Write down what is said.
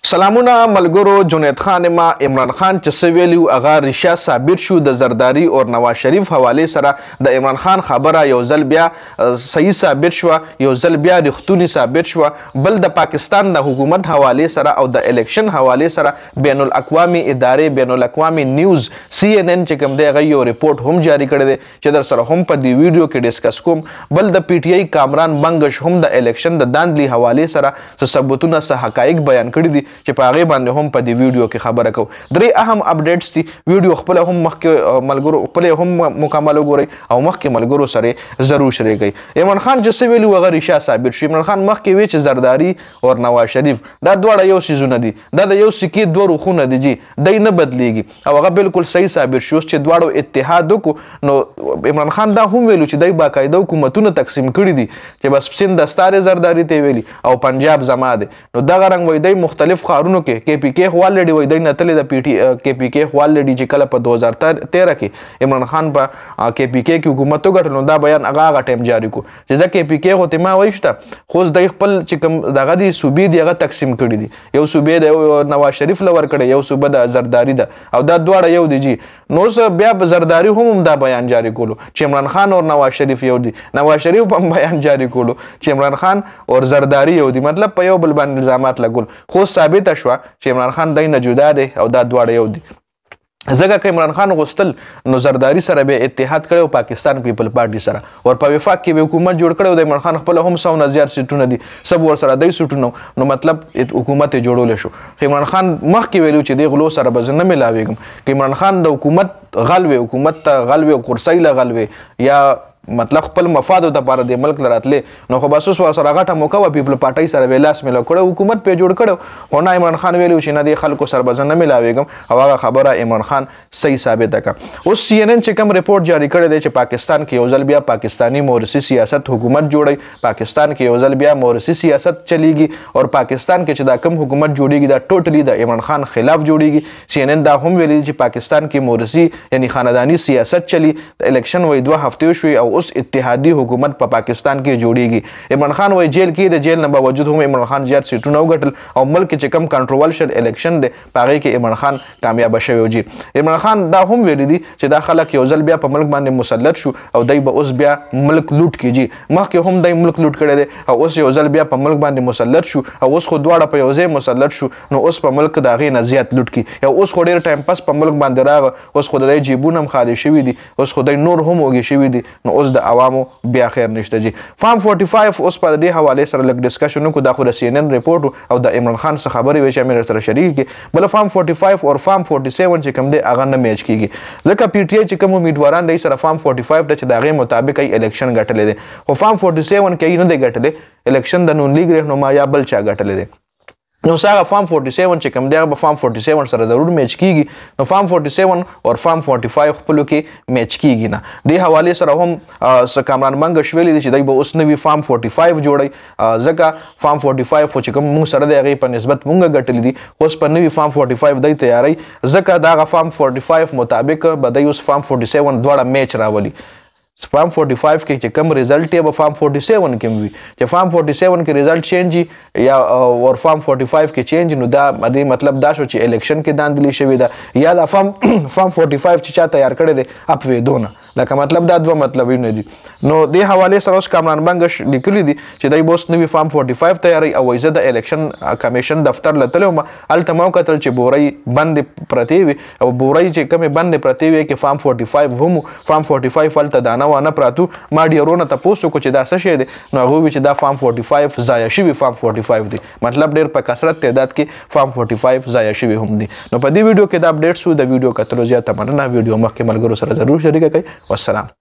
سلامونه ملګرو. جنید خان ما عمران خان چې څه ویلي هغه رښتیا ثابت شو. د زرداری او نواز شریف حوالې سره د عمران خان خبره یو ځل بیا صحیح ثابت شوه، یو ځل بیا رښتونې ثابت شوه. بل د پاکستان د حکومت حوالې سره او د الیکشن حوالې سره بین الاقوامي ادارې، بین الاقوامي نیوز CNN چې کوم دی هغه یو ریپورټ هم جاری کړی دی چې در سره هم په دې ویډیو کې ډسکس کوم. بل د PTI کامران بنګش هم د الیکشن د داندلي حوالې سره څه ثبوتونه، څه حقایق بیان کړي دي چې په هغې باندې هم په دې ویډیو کې خبره کوو. درې اهم اپډیټس دي. ویډیو خپله هم مخکې ملګرو خپله هم مکمل وګورئ او مخکې ملګرو سره ضرور شریک کړئ. عمران خان چې څه ویلي هغه رښتیا ثابت شو. عمران خان مخکې وی چې زرداری او نواز شریف دا دواړه یو څیزونه دي، دا د یو سکې دوه رخونه دي جي، دی نه بدلیږي او هغه بالکل صحیح ثابت شو چې دواړو اتحاد وکړو. نو عمران خان دا هم ویلو چې دی باقاعده حکومتونه تقسیم کړي دي چې بس سند د ستارې زرداری ته ویلي او پنجاب زما دی. نو دغه رنګ وایي دی مختلف ښارونو کې KPK خو الریډي وایي دی نه تللی د KPK خو الریډي چې کله په 2013 کې عمران خان په KPK کې حکومت وګټل نو دا بیان هغه ټایم جاری کو چې زه KPK خو ته ما وایي شته خو دی خپل چې کوم دغه دي صوبې دي هغه تقسیم کړي دي. یو صوبې د نواز شریف له ورکړی، یو صوبه د زرداری ده او دا دواړه یو دي جي. نو اوس بیا په زرداری هم دا بیان جاری کولو چې عمران خان او نواز شریف یو دي. نواز شریف هم بیان جاری کولو چې عمران خان او زرداری یو دي، مطلب په یو بل باندې الزامات لګول. خو ثابته شوه چې عمران خان دی نه جدا دی او دا دواړه یو دي. ځکه که عمران خان غوښتل نو زرداری سره به اتحاد کړی او پاکستان پیپل پارټي سره ور په وفاق کې به حکومت جوړ کړی او د عمران خان خپله هم 100 زیات سیټونه دي، سب ورسره دی سیټونه نو مطلب حکومت یې جوړولی شو. عمران خان مخکې ویلو چې دې غلو سره به زه نه میلاویږم. که عمران خان د حکومت غل وي، حکومت ته غل وي او کرسۍ له غل وي یا مطلب خپل مفادو دپاره د ملک له راتلې نو خو بس اوس ورسره غټه موقع وه پیپل پارټۍ سره به لاس میلاو کړی، حکومت پې جوړ کړی. خو نه عمران خان ویلي چې نه دې خلکو سره به زه نه میلاویږم او هغه خبره عمران خان صحیح ثابته کړه. اوس CNN چې کوم ریپورټ جاری کړی دی چې پاکستان کې یو ځل بیا پاکستاني مورثي سیاست حکومت جوړوي، پاکستان کې یو ځل بیا مورثي سیاست چلیږي او پاکستان کې چې دا کوم حکومت جوړیږي دا ټوټلی د عمران خان خلاف جوړیږي. CNN دا هم ویلي چې پاکستان کې مورثي یعنی خانداني سیاست چلی. د الیکشن وایي 2 هفتې شوي او اوس اتحادي حکومت په پاکستان کې جوړیږي. عمران خان وایي جیل کې د جیل نه باوجود هم عمران خان زیات سیټونه وګټل او ملک چې کم کنټروورشل الیکشن دی په هغې کې عمران خان کامیابه شوی و. عمران خان دا هم ویلي دي چې دا خلک یو ځل بیا په ملک باندې مسلط شو او دی به اوس بیا ملک لوټ کیږي. مخکې هم دی ملک لوټ کړی دی او اوس یو ځل بیا په ملک باندې مسلط شو او اوس خو دواړه په یو ځای مسلط شو نو اوس په ملک د هغې نه زیات لوټ کي. یا اوس خو ډېر ټایم پس په ملک باندې راغه، اوس خو د دی جیبونه هم خالي شوي دي، اوس خو دی نور هم وږي شوي دي. نو اوس د عوامو بیا خیر نشته جی. فارم 45 اوس په دې حوالې سره لږ ډسکشن وکړو. دا خو د CNN ریپورټ او د عمران خان څخه خبرې وې چې امیر سره شریک کړي. بل فارم 45 او فارم 47 چې کوم دی هغه نه میچ کیږي ځکه PTI چې کوم امیدواران دی سره فارم 45 ته چې د هغې مطابق یې الیکشن ګټلی دی، خو فارم 47 کې یې نه دی ګټلی، الیکشن د نون لیګ رهنما یا بل چا ګټلی دی. نو هغه فارم 47 چې کوم دی هغه به فارم 47 سره ضرور میچ کیږي. نو فارم 47 او فارم 45 خپلو کې میچ کیږي نه. دې حوالې سره هم کامران بنګش ویلي دي چې دی به اوس نوي فارم 45 جوړوي ځکه فارم 45 خو چې کوم موږ سره دی هغې په نسبت موږ ګټلي دي، اوس په نوي فارم 45 دی تیاری ځکه د هغه فارم 45 مطابق به دی اوس فارم 47 دواړه میچ راولي. فارم 45 کې چې کم ریزلټ یې به فارم 47 کې هم وي. چې فارم 47 کې ریزلټ چینج یا اور فارم 45 کې چینج نو دا دې مطلب دا شو چې الیکشن کې داندلي شوې ده یا دا فارم 45 چې چا تیار کړی دی اپویدونه لکه مطلب دا دوه مطلبونه دي. نو دې حوالې سره اوس کامران بنګش لیکلي دي چې دی به اوس نوي فارم 45 تیاروي او وایي زه د الیکشن کمیشن دفتر له تللی وم، هلته ما وکتل چې بورۍ بندې پرتې وي او بورۍ چې کومې بندې پرتې وي کې فارم 45 هم فارم 45 هلته دانه وانه پراتو. ما ډیرونه تپوس وکړو چې دا څه شی دی نو هغوی وي چې دا فارم 45 ضایع شوي فارم 45 دی، مطلب ډېر په کثرت تعداد کې فارم 45 ضایع شوي هم دي. نو په دې ویډیو کې دا اپډیټ شو. د ویډیو کتلو زیاته مننه. ویډیو مخکې ملګرو سره ضرور شریکه کړئ. والسلام.